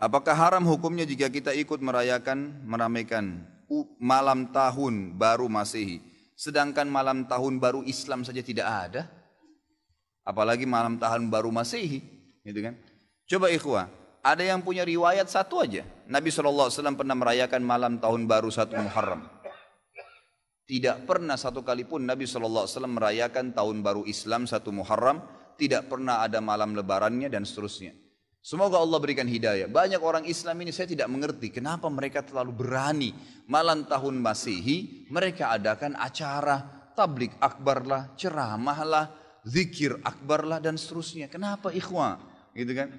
Apakah haram hukumnya jika kita ikut meramaikan malam tahun baru Masehi, sedangkan malam tahun baru Islam saja tidak ada? Apalagi malam tahun baru Masehi, gitu kan? Coba ikhwah, ada yang punya riwayat satu aja. Nabi SAW pernah merayakan malam tahun baru 1 Muharram. Tidak pernah satu kali pun Nabi SAW merayakan tahun baru Islam 1 Muharram. Tidak pernah ada malam lebarannya dan seterusnya. Semoga Allah berikan hidayah. Banyak orang Islam ini saya tidak mengerti kenapa mereka terlalu berani malam tahun Masehi mereka adakan acara tablik akbar lah, ceramah lah, zikir akbar lah dan seterusnya. Kenapa ikhwah? Gitu kan?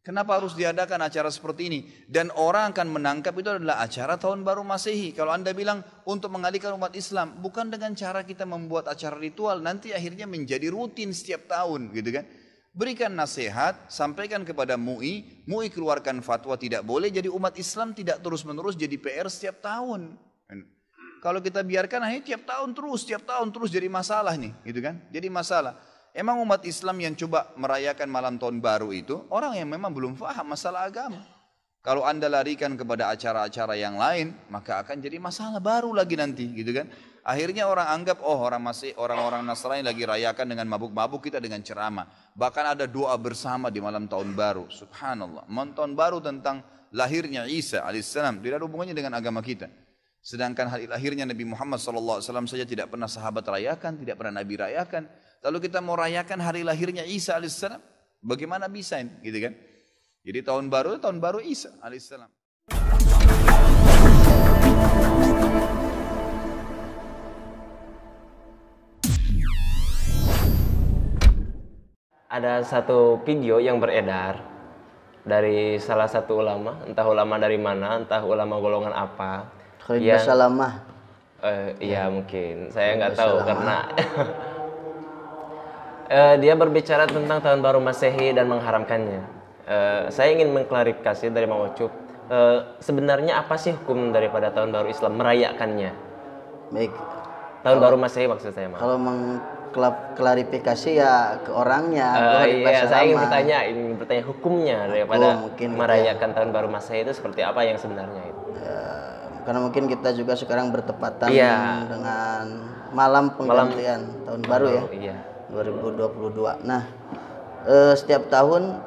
Kenapa harus diadakan acara seperti ini? Dan orang akan menangkap itu adalah acara tahun baru Masehi. Kalau Anda bilang untuk mengalihkan umat Islam, bukan dengan cara kita membuat acara ritual, nanti akhirnya menjadi rutin setiap tahun, gitu kan? Berikan nasihat, sampaikan kepada MUI, MUI keluarkan fatwa tidak boleh, jadi umat Islam tidak terus-menerus jadi PR setiap tahun. Kalau kita biarkan akhirnya tiap tahun terus jadi masalah nih, gitu kan? Jadi masalah. Emang umat Islam yang coba merayakan malam tahun baru itu orang yang memang belum faham masalah agama. Kalau Anda larikan kepada acara-acara yang lain, maka akan jadi masalah baru lagi nanti, gitu kan? Akhirnya orang anggap orang-orang Nasrani lagi rayakan dengan mabuk-mabuk, kita dengan ceramah. Bahkan ada doa bersama di malam tahun baru. Subhanallah. Malam tahun baru tentang lahirnya Isa alaihissalam tidak ada hubungannya dengan agama kita. Sedangkan hari lahirnya Nabi Muhammad SAW saja tidak pernah sahabat rayakan, tidak pernah Nabi rayakan. Lalu kita mau rayakan hari lahirnya Isa alaihissalam, bagaimana bisa ini, gitu kan? Jadi tahun baru Isa alaihissalam. Ada satu video yang beredar dari salah satu ulama, entah ulama dari mana, entah ulama golongan apa. Khalid Basalamah. Iya mungkin, saya nggak tahu karena dia berbicara tentang tahun baru Masehi dan mengharamkannya. Saya ingin mengklarifikasi dari Mang Ucup, sebenarnya apa sih hukum daripada tahun baru Islam merayakannya? Baik. Tahun baru Masehi maksud saya, Mang. Kalau mengklarifikasi ya ke orangnya. Iya, saya ingin bertanya hukumnya daripada merayakan ya. Tahun baru Masehi itu seperti apa yang sebenarnya itu? Karena mungkin kita juga sekarang bertepatan dengan malam penggantian tahun baru ya. Iya. 2022. Nah, setiap tahun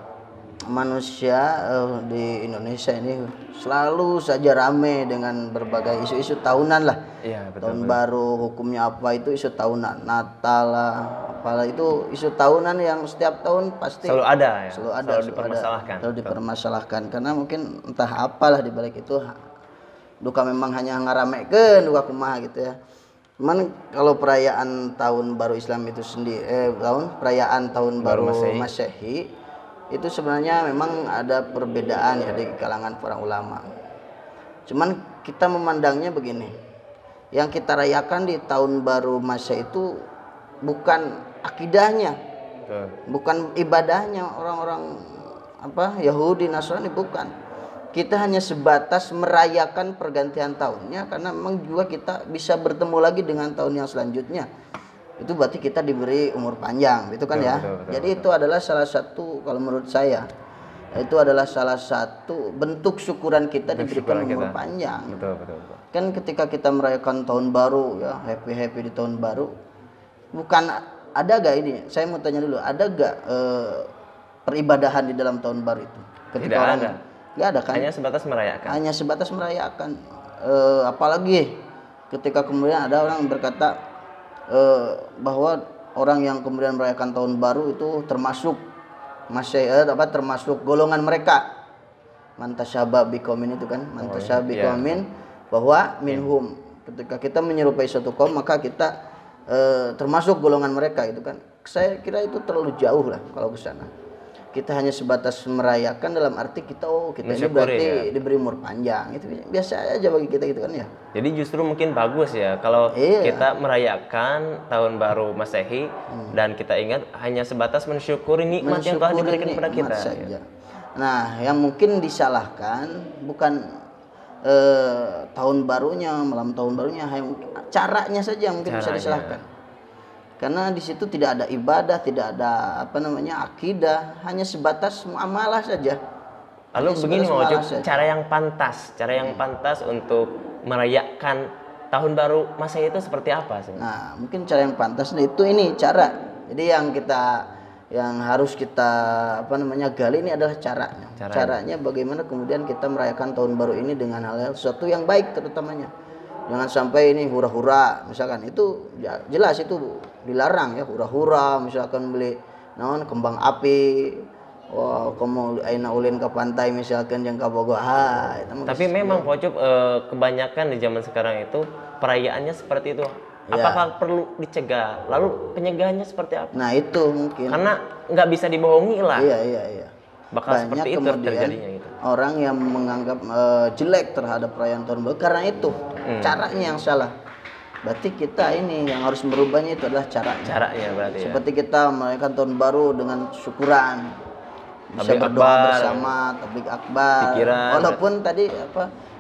manusia di Indonesia ini selalu saja rame dengan berbagai isu-isu tahunan lah. Iya, betul. Tahun baru hukumnya apa, itu isu tahunan. Natal lah, apalah itu isu tahunan yang setiap tahun pasti selalu ada ya. Selalu dipermasalahkan karena mungkin entah apalah di balik itu. Duka memang hanya ngaramekeun duka kumaha gitu ya. Cuman kalau perayaan tahun baru Islam itu sendiri perayaan tahun baru Masehi itu sebenarnya memang ada perbedaan ya di kalangan para ulama. Cuman kita memandangnya begini. Yang kita rayakan di tahun baru Masehi itu bukan akidahnya. Bukan ibadahnya orang-orang Yahudi, Nasrani, bukan. Kita hanya sebatas merayakan pergantian tahunnya karena memang juga kita bisa bertemu lagi dengan tahun yang selanjutnya. Itu berarti kita diberi umur panjang, gitu kan ya. Jadi itu adalah salah satu, kalau menurut saya, itu adalah salah satu bentuk syukuran kita diberikan umur panjang. Betul. Kan ketika kita merayakan tahun baru ya, happy di tahun baru, bukan ada gak ini? Saya mau tanya dulu, ada gak peribadahan di dalam tahun baru itu? Tidak ada. Nggak ada kan? Hanya sebatas merayakan. Apalagi ketika kemudian ada orang yang berkata bahwa orang yang kemudian merayakan tahun baru itu termasuk termasuk golongan mereka. Mantasyaba biqaumin itu kan, mantasyaba biqaumin bahwa minhum. Ketika kita menyerupai suatu kaum maka kita termasuk golongan mereka itu kan. Saya kira itu terlalu jauh lah kalau ke sana. Kita hanya sebatas merayakan dalam arti kita ini berarti diberi umur panjang, itu biasa aja bagi kita gitu kan ya. Jadi justru mungkin bagus ya kalau kita merayakan tahun baru Masehi dan kita ingat hanya sebatas mensyukuri nikmat yang telah diberikan kepada kita saja. Nah, yang mungkin disalahkan bukan tahun barunya, malam tahun barunya, caranya saja yang mungkin bisa disalahkan. Karena di situ tidak ada ibadah, tidak ada akidah, hanya sebatas muamalah saja. Lalu Hanya begini sebatas Mang Ucup, malas saja. cara yang pantas untuk merayakan tahun baru Masehi itu seperti apa sih? Nah, mungkin cara yang pantas itu ini cara. Jadi yang harus kita gali ini adalah caranya. Caranya bagaimana kemudian kita merayakan tahun baru ini dengan hal-hal sesuatu yang baik terutamanya. Jangan sampai ini hura-hura misalkan, itu ya, jelas itu dilarang ya, hura-hura misalkan beli kembang api. Wah, kamu aina ulin ke pantai misalkan yang ke Bogor. Tapi memang Pak Ucup, kebanyakan di zaman sekarang itu perayaannya seperti itu. Apakah perlu dicegah? Lalu pencegahannya seperti apa? Nah, itu mungkin. Karena nggak bisa dibohongi lah. Iya. Bakal Banyak seperti itu terjadinya itu. Orang yang menganggap jelek terhadap perayaan tahun baru karena itu caranya yang salah. Berarti kita ini yang harus merubahnya itu adalah caranya. Caranya berarti ya. Seperti kita merayakan tahun baru dengan syukuran. Bisa Tablik berdoa akbar, bersama, tablik akbar. pikiran. Walaupun tadi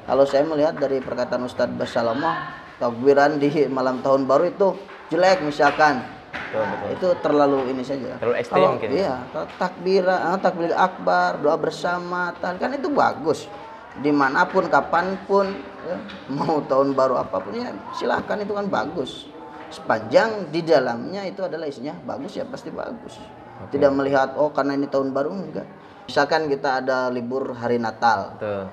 kalau saya melihat dari perkataan Ustadz Basalamah, takbiran di malam tahun baru itu jelek misalkan. Betul. Itu terlalu ini saja. Terlalu ekstrim mungkin. Iya, takbiran, takbir akbar, doa bersama, kan itu bagus. Dimanapun, kapanpun, ya, mau tahun baru apapun ya silakan, itu kan bagus. Sepanjang di dalamnya itu adalah isinya bagus ya pasti bagus. Tidak melihat karena ini tahun baru, enggak. Misalkan kita ada libur hari Natal. Betul.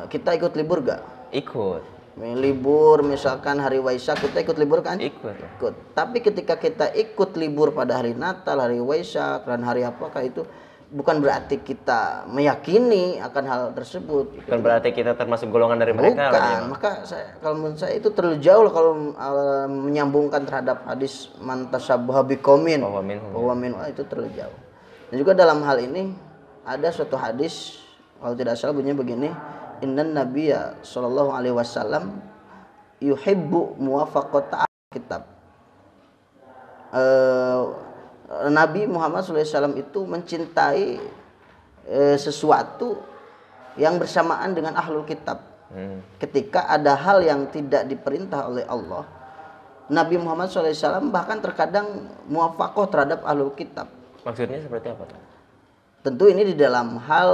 Kita ikut libur enggak? Ikut. Libur misalkan hari Waisak kita ikut libur kan? Ikut. Tapi ketika kita ikut libur pada hari Natal, hari Waisak dan hari apakah itu, bukan berarti kita meyakini akan hal tersebut. Bukan berarti kita termasuk golongan dari mereka. Bukan. Maka kalau menurut saya itu terlalu jauh lah kalau menyambungkan terhadap hadis man tasabbaha biqaumin fahuwa minhum, itu terlalu jauh. Dan juga dalam hal ini ada suatu hadis, kalau tidak salah bunyinya begini, innan nabiyya sallallahu alaihi wasallam yuhibbu muwafaqata kitab. Nabi Muhammad SAW itu mencintai sesuatu yang bersamaan dengan ahlul kitab. Ketika ada hal yang tidak diperintah oleh Allah, Nabi Muhammad SAW bahkan terkadang muwafaqah terhadap ahlul kitab. Maksudnya seperti apa? Tentu ini di dalam hal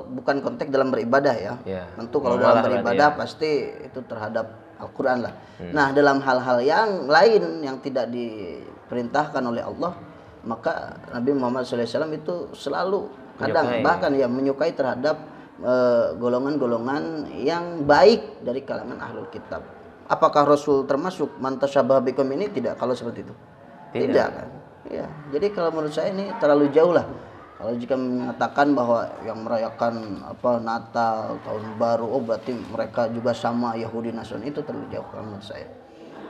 bukan konteks dalam beribadah ya. Tentu kalau dalam beribadah pasti itu terhadap Al-Quran lah. Nah, dalam hal-hal yang lain yang tidak diperintahkan oleh Allah, maka Nabi Muhammad SAW itu selalu bahkan ya menyukai terhadap golongan-golongan yang baik dari kalangan ahlul kitab. Apakah Rasul termasuk man tashabbaha biqaumin ini? Tidak, kalau seperti itu. Tidak kan? Ya, jadi kalau menurut saya ini terlalu jauh lah. Kalau jika mengatakan bahwa yang merayakan Natal, tahun baru, berarti mereka juga sama Yahudi Nasrani, itu terlalu jauh kalau menurut saya.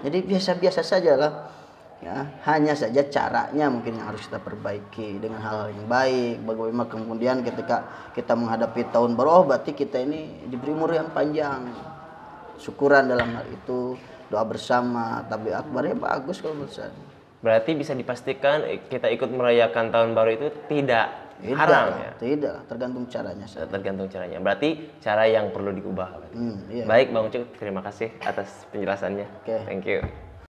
Jadi biasa-biasa saja lah. Ya, hanya saja caranya mungkin yang harus kita perbaiki dengan hal-hal yang baik. Bagaimana kemudian ketika kita menghadapi tahun baru, berarti kita ini diberi umur yang panjang. Syukuran dalam hal itu, doa bersama, tablik akbar, ya bagus kalau menurut saya. Berarti bisa dipastikan kita ikut merayakan tahun baru itu tidak haram ya? Tidak, tergantung caranya. Tergantung caranya. Berarti cara yang perlu diubah. Iya. Baik Bang Ucup, terima kasih atas penjelasannya. Okay. Thank you.